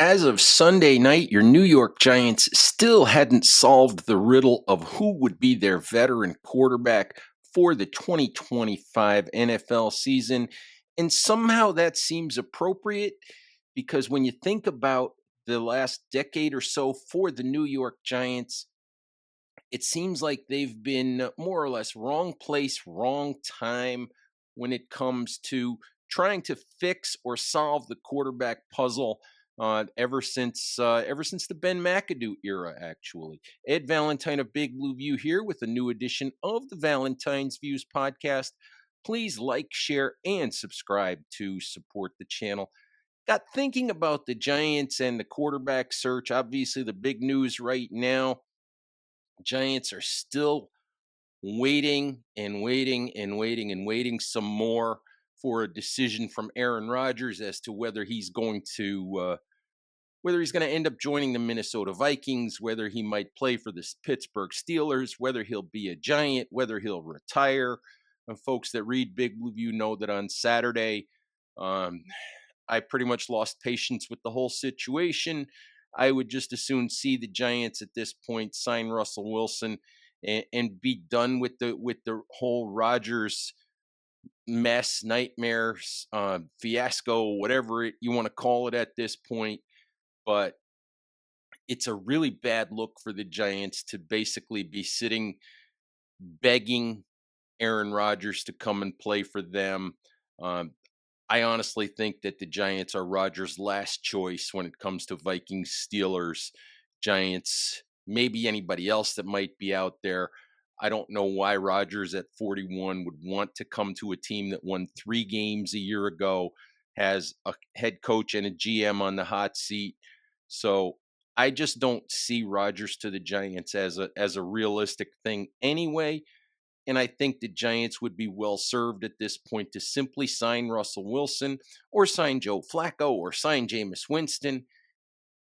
As of Sunday night, your New York Giants still hadn't solved the riddle of who would be their veteran quarterback for the 2025 NFL season. And somehow that seems appropriate because when you think about the last decade or so for the New York Giants, it seems like they've been more or less wrong place, wrong time when it comes to trying to fix or solve the quarterback puzzle. Ever since the Ben McAdoo era, actually. Ed Valentine of Big Blue View here with a new edition of the Valentine's Views podcast. Please like, share, and subscribe to support the channel. Got thinking about the Giants and the quarterback search. Obviously, the big news right now, Giants are still waiting and waiting and waiting and waiting some more for a decision from Aaron Rodgers as to whether he's going to end up joining the Minnesota Vikings, whether he might play for the Pittsburgh Steelers, whether he'll be a Giant, whether he'll retire. And folks that read Big Blue View know that on Saturday, um, I pretty much lost patience with the whole situation. I would just as soon see the Giants at this point sign Russell Wilson and be done with the whole Rodgers mess, nightmares, fiasco, whatever you want to call it at this point. But it's a really bad look for the Giants to basically be sitting begging Aaron Rodgers to come and play for them. Um, I honestly think that the Giants are Rodgers' last choice when it comes to Vikings, Steelers, Giants, maybe anybody else that might be out there. I don't know why Rodgers at 41 would want to come to a team that won 3 games a year ago, has a head coach and a GM on the hot seat. So I just don't see Rodgers to the Giants as a realistic thing anyway. And I think the Giants would be well served at this point to simply sign Russell Wilson or sign Joe Flacco or sign Jameis Winston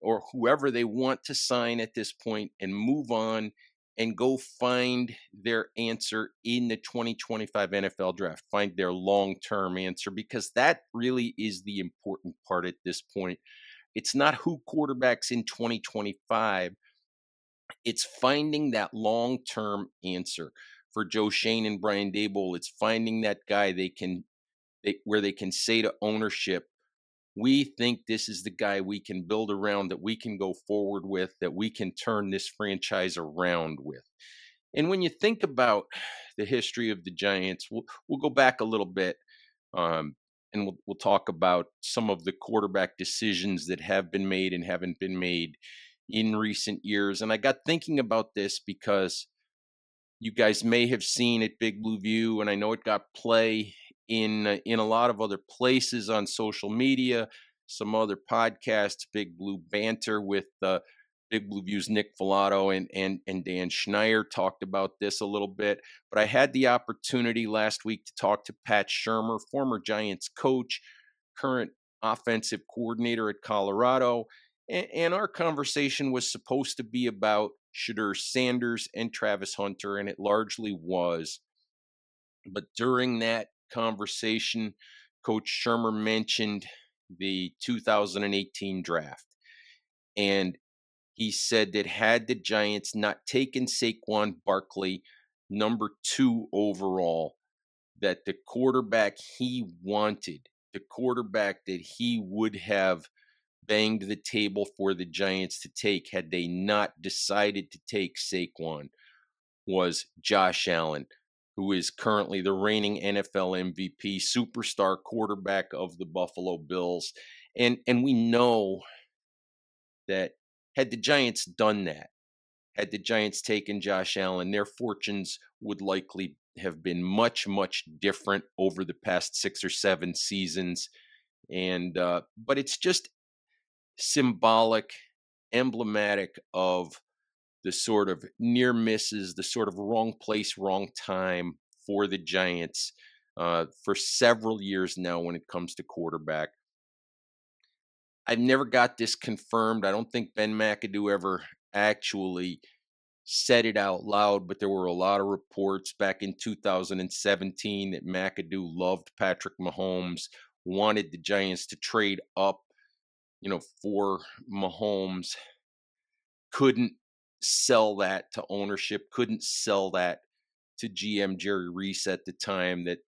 or whoever they want to sign at this point and move on and go find their answer in the 2025 NFL draft. Find their long term answer because that really is the important part at this point. It's not who quarterbacks in 2025, it's finding that long-term answer for Joe Shane and Brian Dable. It's finding that guy where they can say to ownership, we think this is the guy we can build around, that we can go forward with, that we can turn this franchise around with. And when you think about the history of the Giants, we'll go back a little bit, um, and we'll talk about some of the quarterback decisions that have been made and haven't been made in recent years. And I got thinking about this because you guys may have seen it, Big Blue View, and I know it got play in a lot of other places on social media, some other podcasts, Big Blue Banter with Big Blue View's Nick Volato and Dan Schneier talked about this a little bit. But I had the opportunity last week to talk to Pat Shermer, former Giants coach, current offensive coordinator at Colorado. And our conversation was supposed to be about Shadur Sanders and Travis Hunter, and it largely was. But during that conversation, Coach Shermer mentioned the 2018 draft. And he said that had the Giants not taken Saquon Barkley, number 2 overall, that the quarterback he wanted, the quarterback that he would have banged the table for the Giants to take had they not decided to take Saquon, was Josh Allen, who is currently the reigning NFL MVP, superstar quarterback of the Buffalo Bills. And we know that had the Giants done that, had the Giants taken Josh Allen, their fortunes would likely have been much, much different over the past 6 or 7 seasons. And but it's just symbolic, emblematic of the sort of near misses, the sort of wrong place, wrong time for the Giants for several years now when it comes to quarterback. I've never got this confirmed. I don't think Ben McAdoo ever actually said it out loud, but there were a lot of reports back in 2017 that McAdoo loved Patrick Mahomes, wanted the Giants to trade up for Mahomes, couldn't sell that to ownership, couldn't sell that to GM Jerry Reese at the time that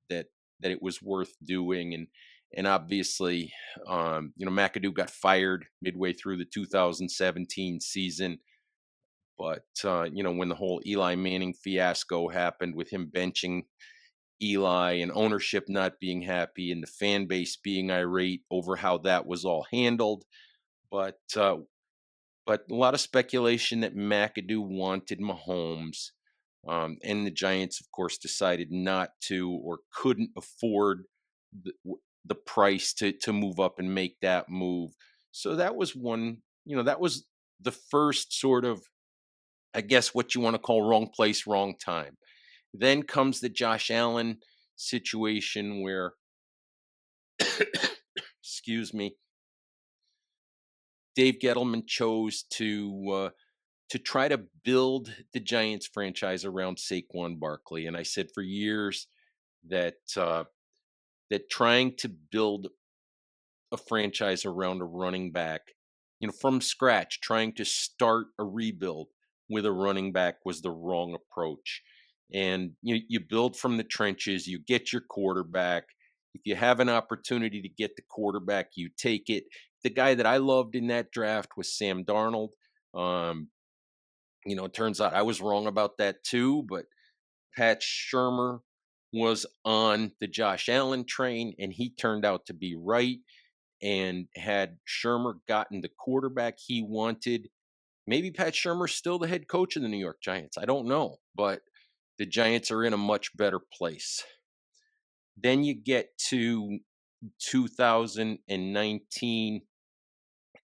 it was worth doing. And obviously, McAdoo got fired midway through the 2017 season. But when the whole Eli Manning fiasco happened with him benching Eli and ownership not being happy and the fan base being irate over how that was all handled, but a lot of speculation that McAdoo wanted Mahomes, and the Giants, of course, decided not to or couldn't afford the, the price to move up and make that move. So that was one. That was the first sort of, I guess, what you want to call wrong place, wrong time. Then comes the Josh Allen situation where, excuse me, Dave Gettleman chose to try to build the Giants franchise around Saquon Barkley. And I said for years that that trying to build a franchise around a running back, from scratch, trying to start a rebuild with a running back was the wrong approach. And you build from the trenches, you get your quarterback. If you have an opportunity to get the quarterback, you take it. The guy that I loved in that draft was Sam Darnold. Um, it turns out I was wrong about that too, but Pat Shermer was on the Josh Allen train, and he turned out to be right. And had Shermer gotten the quarterback he wanted, maybe Pat Shermer's still the head coach of the New York Giants. I don't know, but the Giants are in a much better place. Then you get to 2019.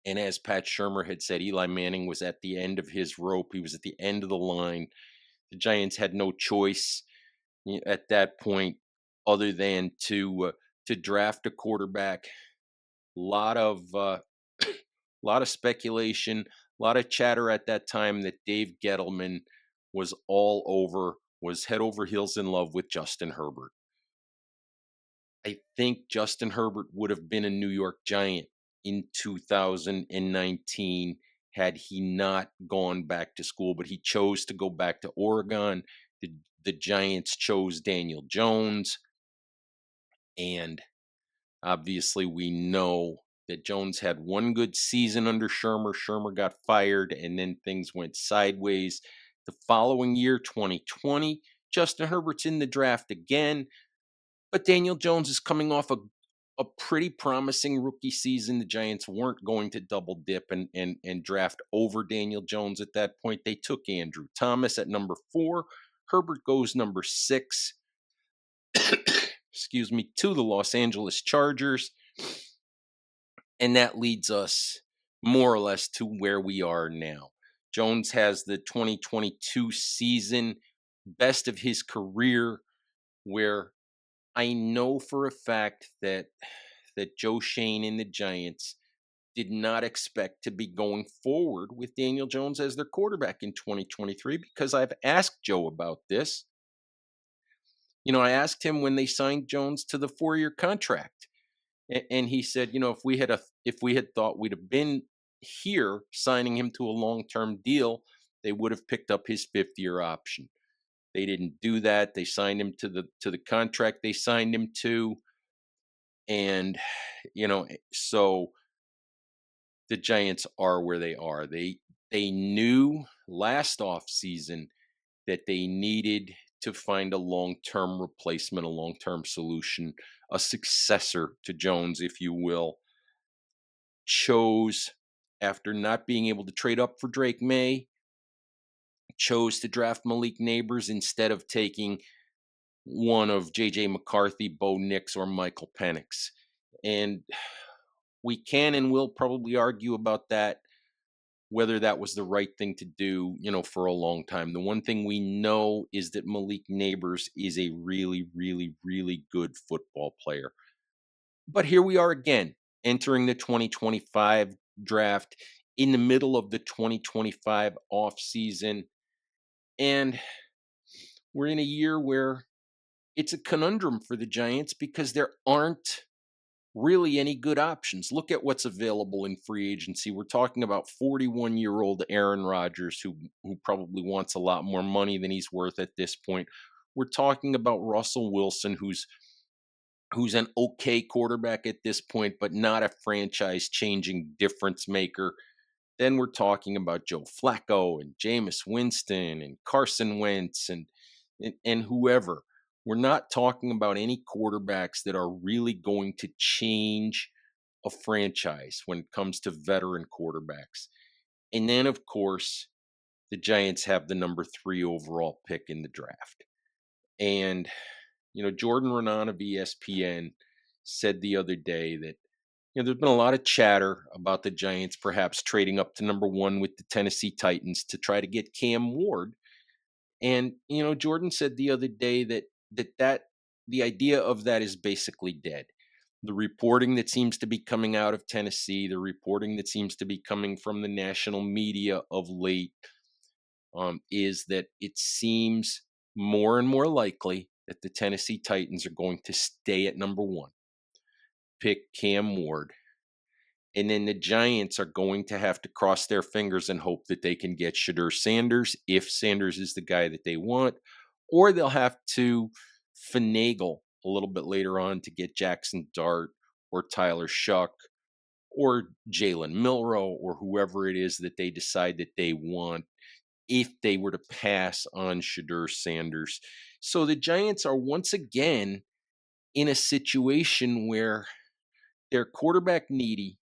And as Pat Shermer had said, Eli Manning was at the end of his rope. He was at the end of the line. The Giants had no choice at that point other than to draft a quarterback. Lot of lot of speculation, a lot of chatter at that time that Dave Gettleman was all over, was head over heels in love with Justin Herbert. I think Justin Herbert would have been a New York Giant in 2019 had he not gone back to school, but he chose to go back to Oregon. The Giants chose Daniel Jones, and obviously we know that Jones had one good season under Shermer. Shermer got fired, and then things went sideways. The following year, 2020, Justin Herbert's in the draft again, but Daniel Jones is coming off a pretty promising rookie season. The Giants weren't going to double dip and draft over Daniel Jones at that point. They took Andrew Thomas at number 4. Herbert goes number 6, excuse me, to the Los Angeles Chargers. And that leads us more or less to where we are now. Jones has the 2022 season, best of his career, where I know for a fact that Joe Shane and the Giants did not expect to be going forward with Daniel Jones as their quarterback in 2023, because I've asked Joe about this. I asked him when they signed Jones to the 4-year contract. And he said, if we had thought we'd have been here signing him to a long-term deal, they would have picked up his 5th-year option. They didn't do that. They signed him to the contract they signed him to, and so the Giants are where they are. They knew last offseason that they needed to find a long-term replacement, a long-term solution, a successor to Jones, if you will. Chose, after not being able to trade up for Drake May, chose to draft Malik Neighbors instead of taking one of J.J. McCarthy, Bo Nix, or Michael Penix. And we can and will probably argue about that, whether that was the right thing to do, for a long time. The one thing we know is that Malik Neighbors is a really, really, really good football player. But here we are again, entering the 2025 draft in the middle of the 2025 offseason. And we're in a year where it's a conundrum for the Giants because there aren't really any good options. Look at what's available in free agency. We're talking about 41-year-old Aaron Rodgers, who probably wants a lot more money than he's worth at this point. We're talking about Russell Wilson, who's an okay quarterback at this point, but not a franchise changing difference maker. Then we're talking about Joe Flacco and Jameis Winston and Carson Wentz and whoever. We're not talking about any quarterbacks that are really going to change a franchise when it comes to veteran quarterbacks. And then, of course, the Giants have the number 3 overall pick in the draft. And, Jordan Renan of ESPN said the other day that there's been a lot of chatter about the Giants perhaps trading up to number 1 with the Tennessee Titans to try to get Cam Ward. And Jordan said the other day that the idea of that is basically dead. The reporting that seems to be coming out of Tennessee, the reporting that seems to be coming from the national media of late, is that it seems more and more likely that the Tennessee Titans are going to stay at number 1, pick Cam Ward, and then the Giants are going to have to cross their fingers and hope that they can get Shedeur Sanders if Sanders is the guy that they want, or they'll have to finagle a little bit later on to get Jackson Dart or Tyler Shuck or Jalen Milrow or whoever it is that they decide that they want if they were to pass on Shedeur Sanders. So the Giants are once again in a situation where they're quarterback needy.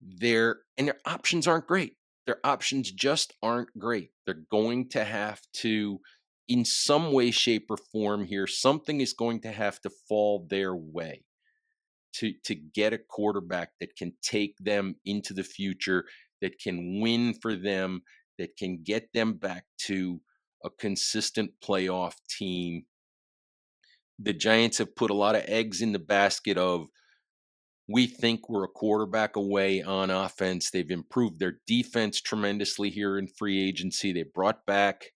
Their options aren't great. Their options just aren't great. They're going to have to, in some way, shape, or form here, something is going to have to fall their way to get a quarterback that can take them into the future, that can win for them, that can get them back to a consistent playoff team. The Giants have put a lot of eggs in the basket of, we think we're a quarterback away on offense. They've improved their defense tremendously here in free agency. They brought back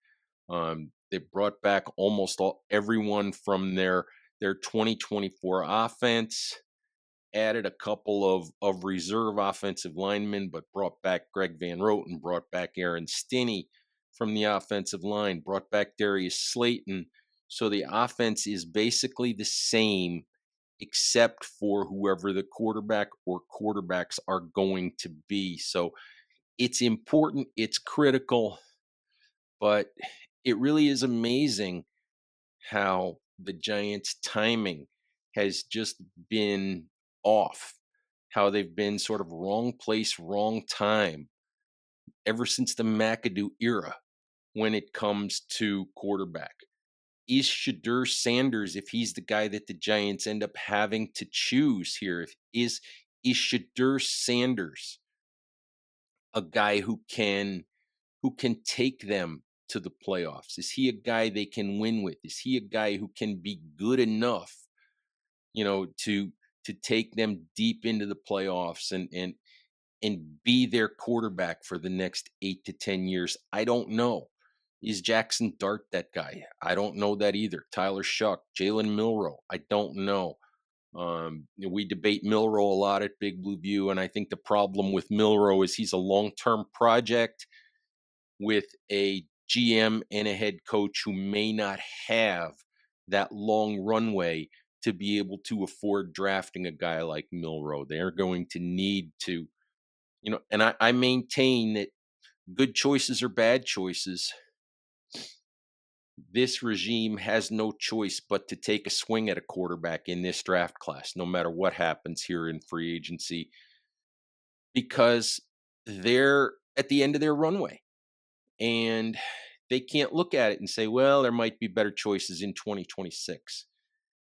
almost everyone from their 2024 offense. Added a couple of reserve offensive linemen, but brought back Greg Van Roten, brought back Aaron Stinney from the offensive line, brought back Darius Slayton. So the offense is basically the same, except for whoever the quarterback or quarterbacks are going to be. So it's important, it's critical, but it really is amazing how the Giants' timing has just been off, how they've been sort of wrong place, wrong time ever since the McAdoo era when it comes to quarterback. Is Shedeur Sanders, if he's the guy that the Giants end up having to choose here, is Shedeur Sanders a guy who can take them to the playoffs? Is he a guy they can win with? Is he a guy who can be good enough, to take them deep into the playoffs and be their quarterback for the next 8 to 10 years? I don't know. Is Jackson Dart that guy? I don't know that either. Tyler Shuck, Jalen Milrow, I don't know. We debate Milrow a lot at Big Blue View, and I think the problem with Milrow is he's a long-term project with a GM and a head coach who may not have that long runway to be able to afford drafting a guy like Milrow. They're going to need to, and I maintain that good choices are bad choices. This regime has no choice but to take a swing at a quarterback in this draft class, no matter what happens here in free agency, because they're at the end of their runway and they can't look at it and say, well, there might be better choices in 2026,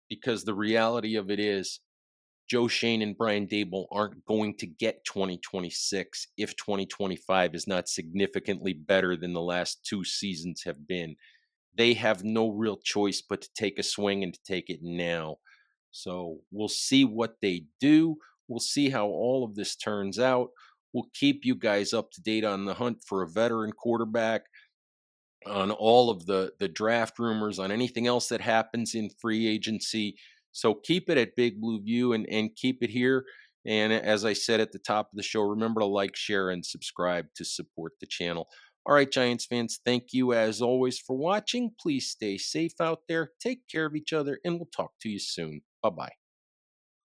because the reality of it is Joe Shane and Brian Dable aren't going to get 2026 if 2025 is not significantly better than the last 2 seasons have been. They have no real choice but to take a swing and to take it now. So we'll see what they do. We'll see how all of this turns out. We'll keep you guys up to date on the hunt for a veteran quarterback, on all of the draft rumors, on anything else that happens in free agency. So keep it at Big Blue View and keep it here. And as I said at the top of the show, remember to like, share, and subscribe to support the channel. All right, Giants fans, thank you as always for watching. Please stay safe out there, take care of each other, and we'll talk to you soon. Bye bye.